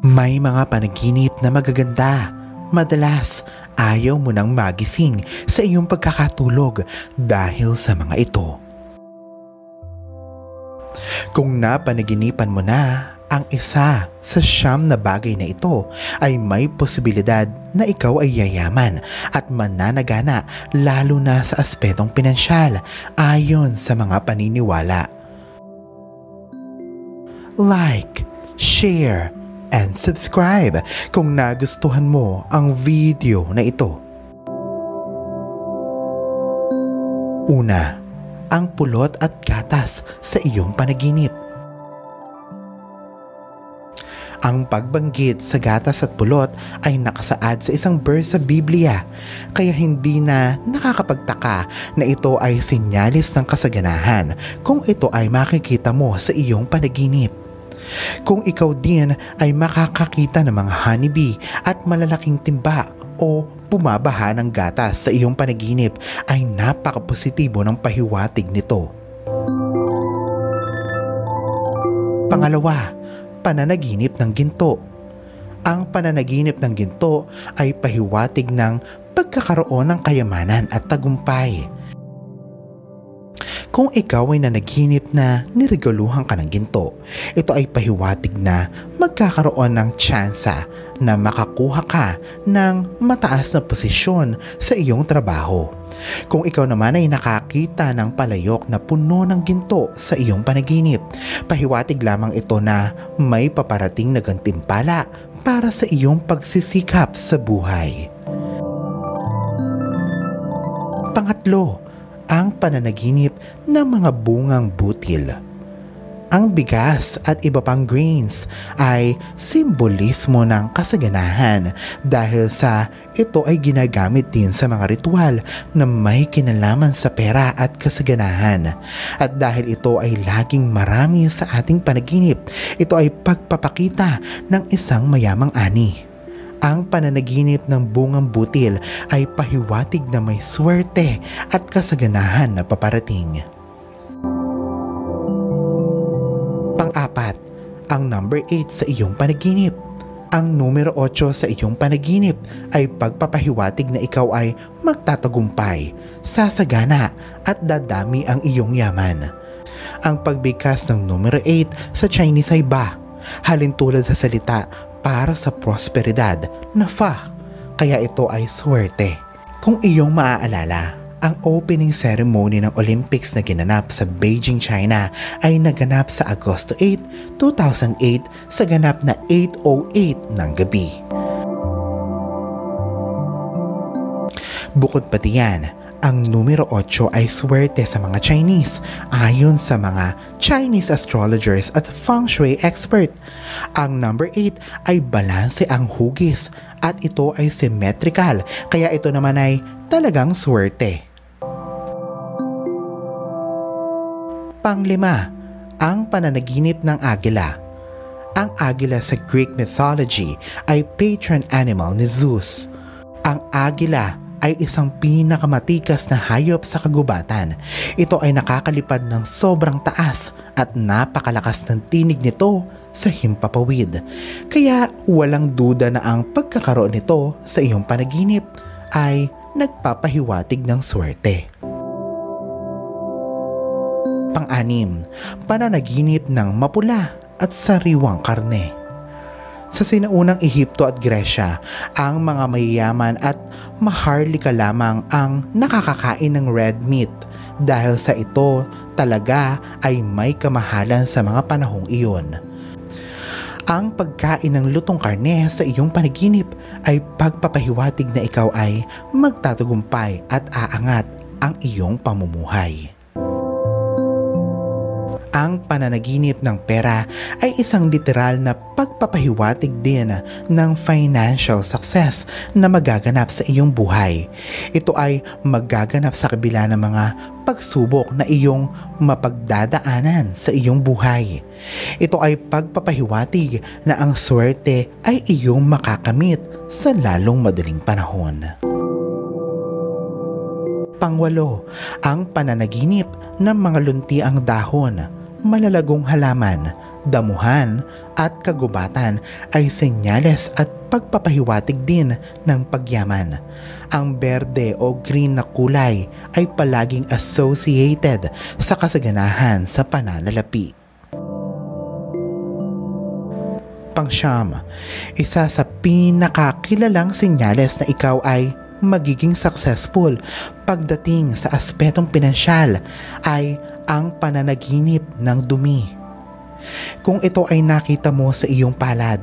May mga panaginip na magaganda. Madalas, ayaw mo nang magising sa iyong pagkakatulog dahil sa mga ito. Kung napanaginipan mo na ang isa sa 9 na bagay na ito, ay may posibilidad na ikaw ay yayaman at mananagana, lalo na sa aspetong pinansyal ayon sa mga paniniwala. Like, share, and subscribe kung nagustuhan mo ang video na ito. Una, ang pulot at gatas sa iyong panaginip. Ang pagbanggit sa gatas at pulot ay nakasaad sa isang verse sa Biblia, kaya hindi na nakakapagtaka na ito ay sinyalis ng kasaganahan kung ito ay makikita mo sa iyong panaginip. Kung ikaw din ay makakakita ng mga honeybee at malalaking timba o bumabaha ng gatas sa iyong panaginip, ay napakapositibo ng pahiwatig nito. Pangalawa, pananaginip ng ginto. Ang pananaginip ng ginto ay pahiwatig ng pagkakaroon ng kayamanan at tagumpay. Kung ikaw ay nanaginip na niregaluhan ka ng ginto, ito ay pahiwatig na magkakaroon ng tsansa na makakuha ka ng mataas na posisyon sa iyong trabaho. Kung ikaw naman ay nakakita ng palayok na puno ng ginto sa iyong panaginip, pahiwatig lamang ito na may paparating na gantimpala para sa iyong pagsisikap sa buhay. Pangatlo, ang pananaginip ng mga bungang butil. Ang bigas at iba pang grains ay simbolismo ng kasaganahan dahil sa ito ay ginagamit din sa mga ritual na may kinalaman sa pera at kasaganahan. At dahil ito ay laging marami sa ating panaginip, ito ay pagpapakita ng isang mayamang ani. Ang pananaginip ng bungang butil ay pahiwatig na may swerte at kasaganahan na paparating. Pang-apat, ang number 8 sa iyong panaginip. Ang numero 8 sa iyong panaginip ay pagpapahiwatig na ikaw ay magtatagumpay, sasagana at dadami ang iyong yaman. Ang pagbigkas ng numero 8 sa Chinese ay ba, halintulad sa salita para sa prosperidad na fa, kaya ito ay swerte. Kung iyong maaalala, ang opening ceremony ng Olympics na ginanap sa Beijing, China ay naganap sa Agosto 8, 2008 sa ganap na 8:08 ng gabi. Bukod pa diyan, ang numero 8 ay swerte sa mga Chinese ayon sa mga Chinese astrologers at feng shui expert. Ang number 8 ay balanse ang hugis at ito ay symmetrical, kaya ito naman ay talagang swerte. Panglima, ang pananaginip ng agila. Ang agila sa Greek mythology ay patron animal ni Zeus. Ang agila ay isang pinakamatikas na hayop sa kagubatan. Ito ay nakakalipad ng sobrang taas at napakalakas ng tinig nito sa himpapawid. Kaya walang duda na ang pagkakaroon nito sa iyong panaginip ay nagpapahiwatig ng swerte. Pang-anim, pananaginip ng mapula at sariwang karne. Sa sinaunang Ehipto at Gresya, ang mga mayayaman at maharlika lamang ang nakakakain ng red meat dahil sa ito talaga ay may kamahalan sa mga panahong iyon. Ang pagkain ng lutong karne sa iyong panaginip ay pagpapahiwatig na ikaw ay magtatagumpay at aangat ang iyong pamumuhay. Ang pananaginip ng pera ay isang literal na pagpapahiwatig din ng financial success na magaganap sa iyong buhay. Ito ay magaganap sa kabila ng mga pagsubok na iyong mapagdadaanan sa iyong buhay. Ito ay pagpapahiwatig na ang swerte ay iyong makakamit sa lalong madaling panahon. Pangwalo, ang pananaginip ng mga luntiang dahon malalagong halaman, damuhan at kagubatan ay senyales at pagpapahiwatig din ng pagyaman. Ang berde o green na kulay ay palaging associated sa kasaganahan sa pananalapi. Pangsyam, isa sa pinakakilalang senyales na ikaw ay magiging successful pagdating sa aspetong pinansyal ay ang pananaginip ng dumi. Kung ito ay nakita mo sa iyong palad,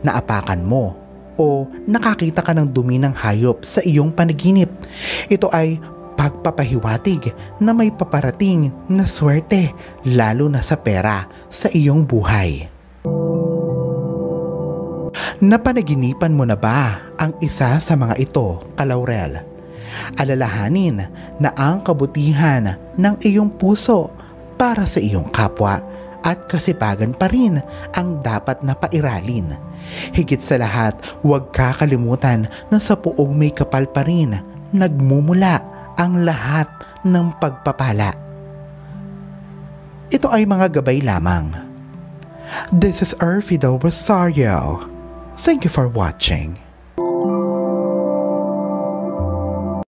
naapakan mo, o nakakita ka ng dumi ng hayop sa iyong panaginip, ito ay pagpapahiwatig na may paparating na swerte lalo na sa pera sa iyong buhay. Napanaginipan mo na ba ang isa sa mga ito, Kalaurel? Alalahanin na ang kabutihan ng iyong puso para sa iyong kapwa at kasipagan pa rin ang dapat na pairalin. Higit sa lahat, huwag kakalimutan na sa puong may kapal pa rin nagmumula ang lahat ng pagpapala. Ito ay mga gabay lamang. This is Erfidel Rosario. Thank you for watching.